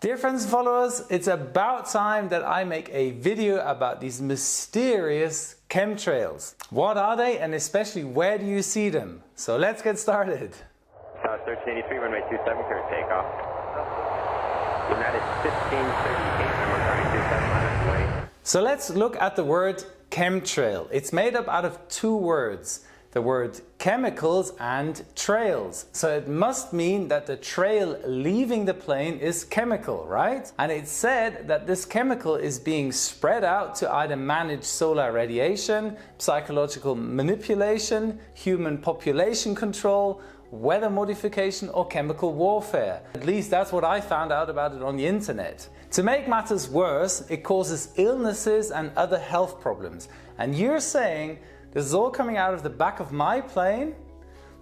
Dear friends and followers, it's about time that I make a video about these mysterious chemtrails. What are they, and especially where do you see them? So let's get started. 1383, runway 27, clear takeoff. United 1538, number 32700 way. So let's look at the word chemtrail. It's made up out of two words. The word chemicals and trails. So it must mean that the trail leaving the plane is chemical, right? And it's said that this chemical is being spread out to either manage solar radiation, psychological manipulation, human population control, weather modification, or chemical warfare. At least that's what I found out about it on the internet. To make matters worse, it causes illnesses and other health problems. And you're saying this is all coming out of the back of my plane?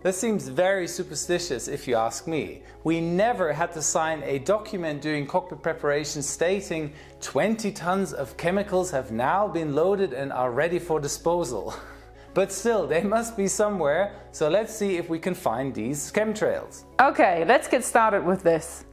This seems very superstitious if you ask me. We never had to sign a document during cockpit preparation stating 20 tons of chemicals have now been loaded and are ready for disposal. But still, they must be somewhere, so let's see if we can find these chemtrails. Okay, let's get started with this.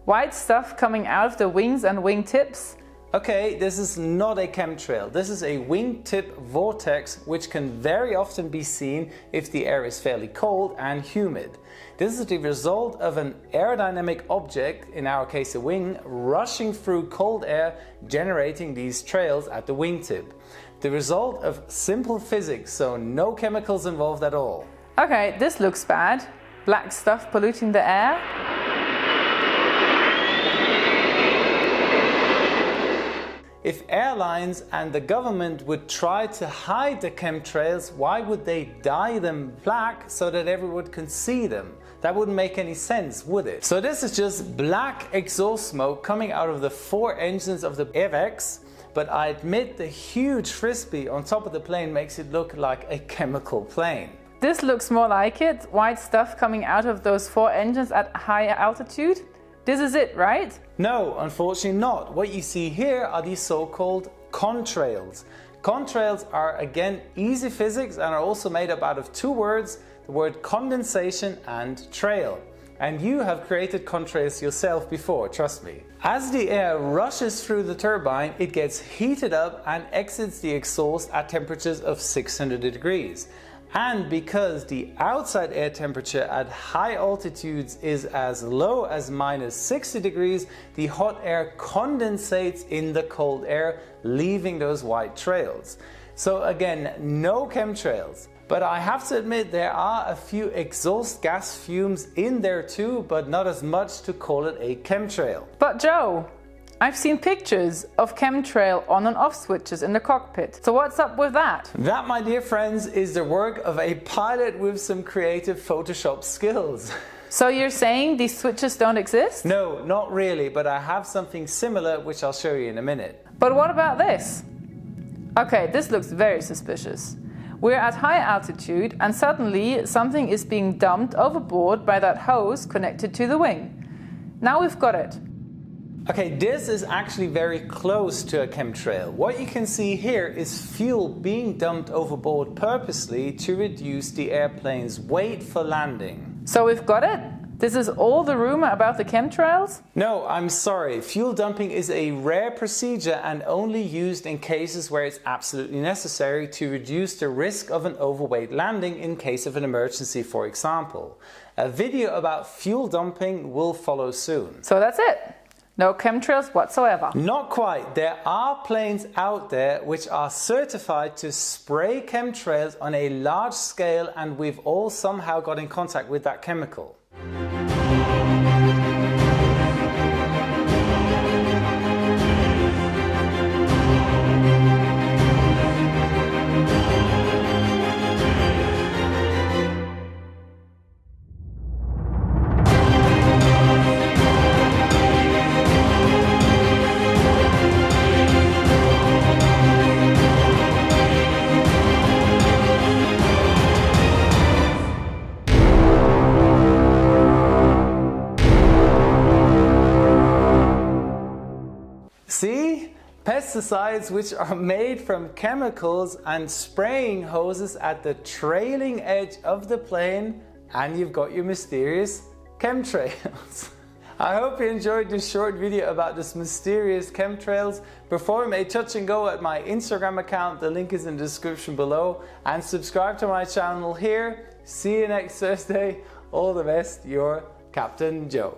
White stuff coming out of the wings and wingtips. Okay, this is not a chemtrail. This is a wingtip vortex, which can very often be seen if the air is fairly cold and humid. This is the result of an aerodynamic object, in our case a wing, rushing through cold air, generating these trails at the wingtip. The result of simple physics, so no chemicals involved at all. Okay, this looks bad. Black stuff polluting the air. If airlines and the government would try to hide the chemtrails, why would they dye them black so that everyone can see them? That wouldn't make any sense, would it? So this is just black exhaust smoke coming out of the four engines of the AVAX, but I admit the huge frisbee on top of the plane makes it look like a chemical plane. This looks more like it. White stuff coming out of those four engines at higher altitude. This is it, right? No, unfortunately not. What you see here are these so-called contrails. Contrails are again easy physics and are also made up out of two words, the word condensation and trail. And you have created contrails yourself before, trust me. As the air rushes through the turbine, it gets heated up and exits the exhaust at temperatures of 600 degrees. And because the outside air temperature at high altitudes is as low as -60 degrees, the hot air condensates in the cold air, leaving those white trails. So again, no chemtrails. But I have to admit there are a few exhaust gas fumes in there too, but not as much to call it a chemtrail. But Joe, I've seen pictures of chemtrail on and off switches in the cockpit. So what's up with that? That, my dear friends, is the work of a pilot with some creative Photoshop skills. So you're saying these switches don't exist? No, not really, but I have something similar which I'll show you in a minute. But what about this? Okay, this looks very suspicious. We're at high altitude and suddenly something is being dumped overboard by that hose connected to the wing. Now we've got it. Okay, this is actually very close to a chemtrail. What you can see here is fuel being dumped overboard purposely to reduce the airplane's weight for landing. So we've got it? This is all the rumor about the chemtrails? No, I'm sorry. Fuel dumping is a rare procedure and only used in cases where it's absolutely necessary to reduce the risk of an overweight landing in case of an emergency, for example. A video about fuel dumping will follow soon. So that's it? No chemtrails whatsoever? Not quite. There are planes out there which are certified to spray chemtrails on a large scale, and we've all somehow got in contact with that chemical. See? Pesticides which are made from chemicals and spraying hoses at the trailing edge of the plane, and you've got your mysterious chemtrails. I hope you enjoyed this short video about this mysterious chemtrails. Perform a touch and go at my Instagram account, the link is in the description below, and subscribe to my channel here. See you next Thursday. All the best, your Captain Joe.